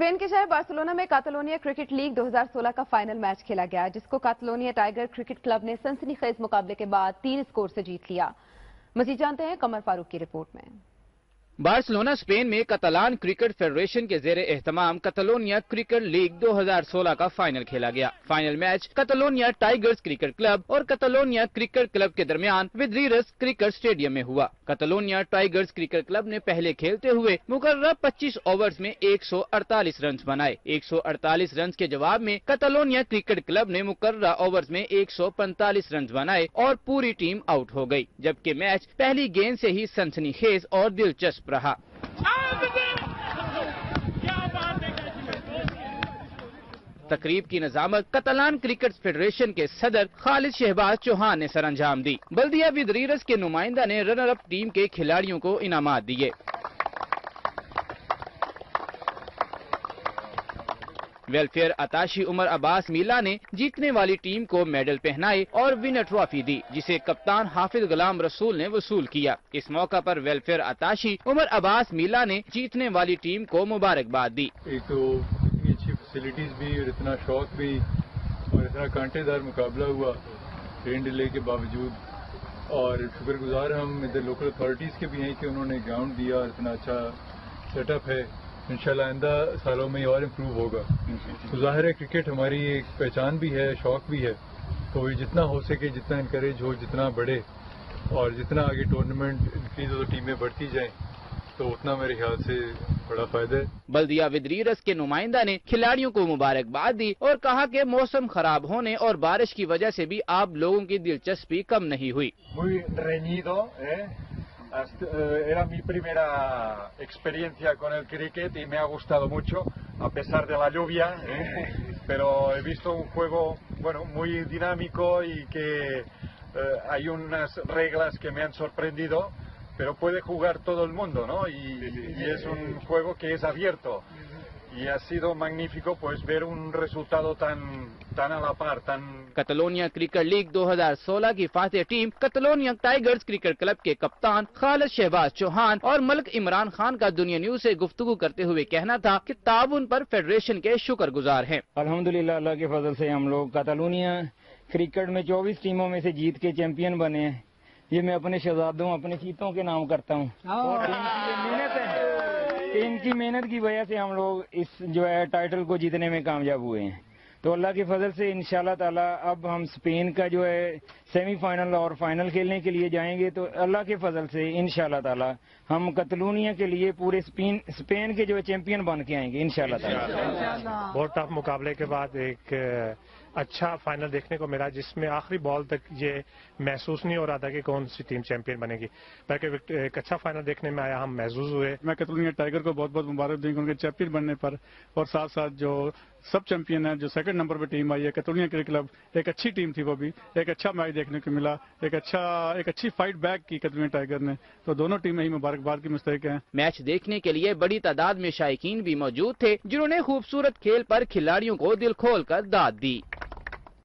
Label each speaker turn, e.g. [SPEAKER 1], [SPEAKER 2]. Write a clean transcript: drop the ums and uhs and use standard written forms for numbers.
[SPEAKER 1] Spain के शहर Barcelona में कातालोनिया क्रिकेट लीग 2016 का फाइनल मैच खेला गया, जिसको कातालोनिया टाइगर क्रिकेट क्लब ने सनसनीखेज मुकाबले के बाद 3 स्कोर से जीत लिया। मजीद जानते हैं कमर फारूक की रिपोर्ट में।
[SPEAKER 2] बार्सिलोना स्पेन में कतालान क्रिकेट फेडरेशन के जेरे एहतमाम कातालोनिया क्रिकेट लीग 2016 का फाइनल खेला गया। Final match Catalonia tigers cricket club और कातालोनिया क्रिकेट क्लब के दरमियान विद्रीरस क्रिकेट स्टेडियम में हुआ। कातालोनिया टाइगर्स क्रिकेट क्लब ने पहले खेलते हुए मुकर्रर 25 ओवर्स में 148 रन बनाए। 148 रन के जवाब में कातालोनिया क्रिकेट क्लब ने मुकर्रर ओवर्स में 145 रन बनाए और पूरी टीम आउट हो गई, जबकि मैच पहली गेंद से ही सनसनीखेज और दिलचस्प रहा। तकरीब की निजामत कतालान क्रिकेट फेडरेशन के सदर खालिद शहबाज चौहान ने सरअंजाम दी। बल्दिया विद्रीरस के नुमाइंदा ने रनर अप टीम के खिलाड़ियों को इनामात दिए। वेलफेयर अताशी उमर अब्बास मीला ने जीतने वाली टीम को मेडल पहनाए और विनर ट्रॉफी दी, जिसे कप्तान हाफिज गुलाम रसूल ने वसूल किया। इस मौका पर वेलफेयर अताशी उमर अब्बास मीला ने जीतने वाली टीम को मुबारकबाद दी।
[SPEAKER 3] एक तो इतनी अच्छी फैसिलिटीज भी और इतना शौक भी और इतना कांटेदार मुकाबला हुआ रेन डिले के बावजूद, और शुक्रगुजार हम इधर लोकल अथॉरिटीज के भी हैं कि उन्होंने ग्राउंड दिया और इतना अच्छा सेटअप है। इंशाल्लाह आइंदा सालों में और इम्प्रूव होगा। तो ज़ाहिर है क्रिकेट हमारी एक पहचान भी है, शौक भी है, तो ये जितना हो सके, जितना इनकरेज हो, जितना बढ़े और जितना आगे टूर्नामेंट इंक्रीज हो, टीमें बढ़ती जाएं, तो उतना मेरे ख्याल से बड़ा फायदा है।
[SPEAKER 2] बल्दिया विद्रीरस के नुमाइंदा ने खिलाड़ियों को मुबारकबाद दी और कहा कि मौसम खराब होने और बारिश की वजह से भी आप लोगों की दिलचस्पी कम नहीं हुई।
[SPEAKER 4] Era mi primera experiencia con el cricket y me ha gustado mucho, a pesar de la lluvia, pero he visto un juego muy dinámico y que hay unas reglas que me han sorprendido, pero puede jugar todo el mundo, ¿no? Y es un juego que es abierto. Y ha sido magnífico pues ver un resultado tan a la par, tan...
[SPEAKER 2] Catalonia cricket league 2016 की फातेह team Catalonia tigers cricket club के कप्तान खालिद शहबाज चौहान और मलिक इमरान खान का दुनिया news से गुफ्तगू करते हुए कहना था कि ताउन पर फेडरेशन के शुक्रगुजार हैं।
[SPEAKER 5] अल्हम्दुलिल्लाह, अल्लाह के फजल से हम लोग कातालोनिया क्रिकेट में 24 टीमों में से जीत के चैंपियन बने हैं। ये मैं अपने शहजादों, अपने चीतों के नाम करता हूँ। इनकी मेहनत की वजह से हम लोग इस जो है टाइटल को जीतने में कामयाब हुए हैं। तो अल्लाह के फजल से इंशाल्लाह ताला अब हम स्पेन का जो है सेमीफाइनल और फाइनल खेलने के लिए जाएंगे, तो अल्लाह के फजल से इंशाल्लाह ताला हम कातालोनिया के लिए पूरे स्पेन के जो है चैंपियन बन के आएंगे इंशाल्लाह ताला।
[SPEAKER 6] बहुत टफ मुकाबले के बाद एक अच्छा फाइनल देखने को मिला, जिसमें आखिरी बॉल तक ये महसूस नहीं हो रहा था कि कौन सी टीम चैंपियन बनेगी, बल्कि एक अच्छा फाइनल देखने में आया, हम महसूस हुए।
[SPEAKER 3] मैं कातालोनिया टाइगर को बहुत बहुत मुबारक दूंगा उनके चैंपियन बनने पर, और साथ साथ जो सब चैंपियन है, जो सेकंड नंबर पर टीम आई है कातालोनिया क्रिकेट क्लब, एक अच्छी टीम थी, वो भी एक अच्छा मैच देखने को मिला, एक अच्छी फाइट बैक की कातालोनिया टाइगर ने, तो दोनों टीमें ही मुबारकबाद की मुस्तहिक हैं।
[SPEAKER 2] मैच देखने के लिए बड़ी तादाद में शायकीन भी मौजूद थे, जिन्होंने खूबसूरत खेल पर खिलाड़ियों को दिल खोल कर दाद दी।